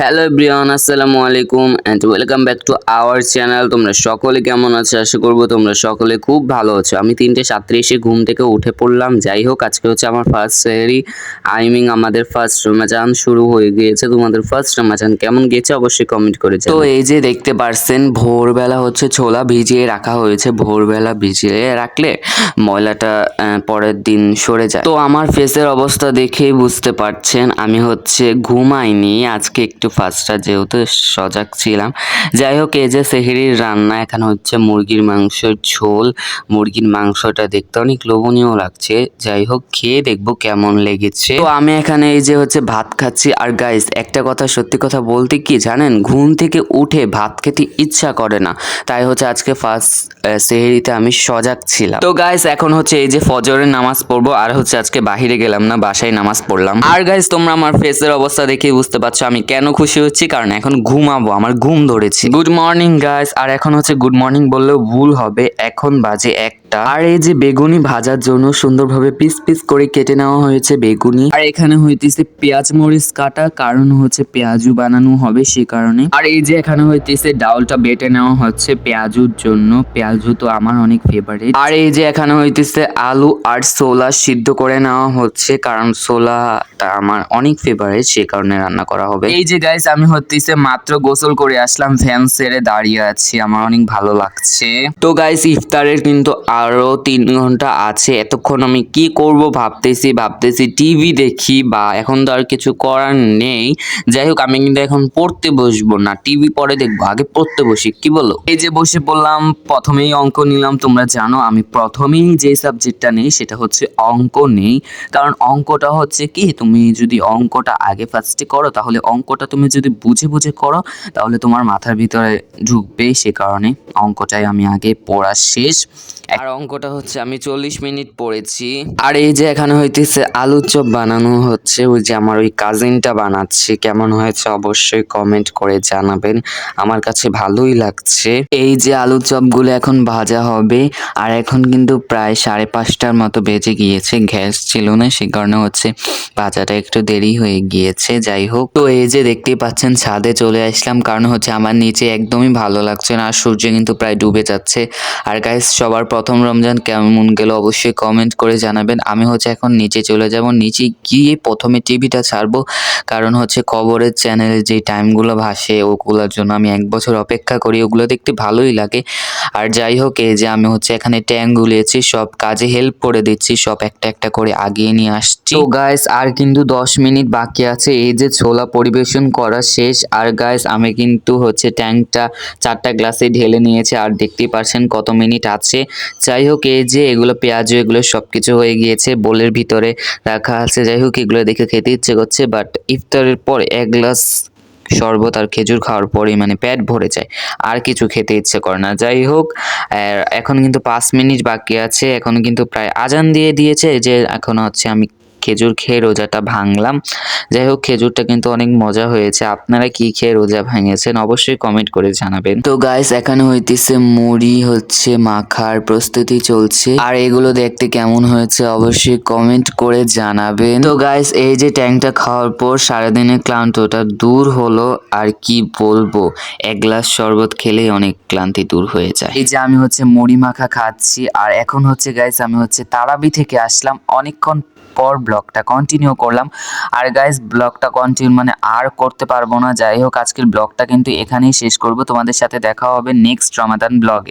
Hello everyone, আসসালামু আলাইকুম and welcome back to our channel. তোমরা সকলে কেমন আছো? আশা করবো তোমরা সকলে খুব ভালো আছো। আমি 3:37 ঘুম থেকে উঠে পড়লাম। যাই হোক, আজকে হচ্ছে আমার ফার্স্ট সেহরি, আমাদের ফার্স্ট রমাজান শুরু হয়ে গিয়েছে। তোমাদের ফার্স্ট রমাজান কেমন গেছে অবশ্যই কমেন্ট করে জানাও। তো এই যে দেখতে পারছেন, ভোরবেলা হচ্ছে ছোলা ভিজিয়ে রাখা হয়েছে। ভোরবেলা ভিজিয়ে রাখলে ময়লাটা পরের দিন সরে যায়। তো আমার ফেসের অবস্থা দেখেই বুঝতে পারছেন আমি হচ্ছে ঘুমাইনি আজকে, একটু ফার্স্টটা যেহেতু সজাগ ছিলাম। যাই হোক, এই যে সেহরির রান্না, এখানে হচ্ছে মুরগির মাংসের ঝোল। মুরগির মাংসটা দেখতে অনেক লোভনীয় লাগছে। যাই হোক, খেয়ে দেখবো কেমন লেগেছে। তো আমি এখানে এই যে হচ্ছে ভাত খাচ্ছি। আর গাইস, একটা কথা সত্যি কথা বলতে কি জানেন, ঘুম থেকে উঠে ভাত খেতে ইচ্ছা করে না। তাই হচ্ছে আজকে ফার্স্ট সেহরিতে আমি সজাগ ছিলাম। তো গাইস, এখন হচ্ছে এই যে ফজরের নামাজ পড়বো। আর হচ্ছে আজকে বাহিরে গেলাম না, বাসায় নামাজ পড়লাম। আর গাইস, তোমরা আমার ফেসের অবস্থা দেখে বুঝতে পারছো আমি কেন খুশি হচ্ছি, কারণ এখন ঘুমাবো, আমার ঘুম ধরেছে। Good morning guys. আর এখন হচ্ছে গুড মর্নিং বললেও ভুল হবে, এখন বাজে 1টা। আর এই যে বেগুনি ভাজার জন্য সুন্দরভাবে পিস পিস করে কেটে নেওয়া হয়েছে বেগুনি। আর এখানে হইতেছে পেঁয়াজ মরিচ কাটা, কারণ হচ্ছে পেঁয়াজু বানানো হবে সে কারণে। আর এই যে এখানে হইতেছে ডাউলটা বেটে নেওয়া হচ্ছে পেঁয়াজুর জন্য। পেঁয়াজু তো আমার অনেক ফেভারিট। আর এই যে এখানে হইতেছে আলু আর ছোলা সিদ্ধ করে নেওয়া হচ্ছে, কারণ ছোলাটা আমার অনেক ফেভারিট, সে কারণে রান্না করা হবে। এই যে গাইস, আমি হইতেছে মাত্র গোসল করে আসলাম, ফ্যান ছেড়ে দাঁড়িয়ে আছি, আমার অনেক ভালো লাগছে। তো গাইস, ইফতারের কিন্তু আরো 3 ঘন্টা আছে। এতক্ষণ আমি কি করব ভাবতেছি টিভি দেখি, বা এখন তো আর কিছু করার নেই। যাই হোক, আমি কিন্তু এখন পড়তে বসবো না, টিভি পরে দেখবো, আগে পড়তে বসি, কি বলো? এই যে বসে পড়লাম, প্রথমেই অঙ্ক নিলাম। তোমরা জানো আমি প্রথমেই যে সাবজেক্টটা নেই সেটা হচ্ছে অঙ্ক নেই, কারণ অঙ্কটা হচ্ছে কি, তুমি যদি অঙ্কটা আগে ফার্স্টে করো, তাহলে অঙ্কটা তুমি যদি বুঝে বুঝে করো তাহলে তোমার মাথার ভিতরে ঢুকবে, সে কারণে অঙ্কটাই আমি আগে পড়া শেষ। আর অঙ্কটা হচ্ছে আমি 40 মিনিট পড়েছি। আর এই যে এখানে হইতেছে আলুর চপ বানানো হচ্ছে, ওই যে আমার ওই কাজিনটা বানাচ্ছে। কেমন হয়েছে অবশ্যই কমেন্ট করে জানাবেন, আমার কাছে ভালোই লাগছে। এই যে আলুর চপগুলো এখন ভাজা হবে। আর এখন কিন্তু প্রায় 5:30টার মতো বেজে গিয়েছে, গ্যাস ছিল না সে কারণে হচ্ছে ভাজাটা একটু দেরি হয়ে গিয়েছে। যাই হোক, তো এই যে দেখতেই পাচ্ছেন ছাদে চলে আসলাম, কারণ হচ্ছে আমার নিচে একদমই ভালো লাগছে না, আর সূর্য কিন্তু প্রায় ডুবে যাচ্ছে। আর গাইস, সবার প্রথম রমজান কেমন গেল অবশ্যই কমেন্ট করে জানাবেন। আমি হচ্ছে এখন নিচে চলে যাব, নিচে গিয়ে প্রথমে টিভিটা ছাড়বো, কারণ হচ্ছে খবরের চ্যানেলে যে টাইমগুলো ভাসে ওগুলোর জন্য আমি 1 বছর অপেক্ষা করি, ওগুলো দেখতে ভালোই লাগে। আর যাই হোক, এই যে আমি হচ্ছে এখানে ট্যাঙ্ক গুলিয়েছি, সব কাজে হেল্প করে দিচ্ছি, সব একটা একটা করে আগিয়ে নিয়ে আসছি। তো গাইস, আর কিন্তু 10 মিনিট বাকি আছে। এই যে ছোলা পরিবেশন করা শেষ। আর গাইস, আমি কিন্তু হচ্ছে ট্যাঙ্কটা 4টা গ্লাসে ঢেলে নিয়েছি, আর দেখতেই পারছেন কত মিনিট আছে। যাই হোক, এই যে এগুলো পেঁয়াজ, এগুলো সবকিছু হয়ে গিয়েছে, বোলের ভিতরে রাখা আছে। যাই হোক, এগুলো দেখে খেতে ইচ্ছে করছে, বাট ইফতারের পর 1 গ্লাস শরবত আর খেজুর খাওয়ার পরেই মানে পেট ভরে যায়, আর কিছু খেতে ইচ্ছে করে না। যাই হোক, এখন কিন্তু 5 মিনিট বাকি আছে, এখন কিন্তু প্রায় আজান দিয়ে দিয়েছে, যে এখন হচ্ছে আমি খেজুর খেয়ে রোজাটা ভাঙলাম। যাই হোক, খেজুরটা কিন্তু অনেক মজা হয়েছে। আপনারা কি খেয়ে রোজা ভাঙিয়েছেন অবশ্যই কমেন্ট করে জানাবেন। তো গাইস, এখানে হইতেছে মুড়ি হচ্ছে মাখার প্রস্তুতি চলছে, আর এগুলো দেখতে কেমন হয়েছে অবশ্যই কমেন্ট করে জানাবেন। তো গাইস, এই যে ট্যাংটা খাওয়ার পর সারাদিনের ক্লান্তটা দূর হলো। আর কি বলবো, 1 গ্লাস শরবত খেলেই অনেক ক্লান্তি দূর হয়ে যায়। এই যে আমি হচ্ছে মুড়ি মাখা খাচ্ছি। আর এখন হচ্ছে গাইস, আমি হচ্ছে তারাবি থেকে আসলাম, অনেকক্ষণ পর ব্লগটা কন্টিনিউ করলাম। আর গাইস, ব্লগটা কন্টিনিউ মানে আর করতে পারবো না। যাই হোক, আজকের ব্লগটা কিন্তু এখানেই শেষ করব। তোমাদের সাথে দেখা হবে নেক্সট রমাদান ব্লগে।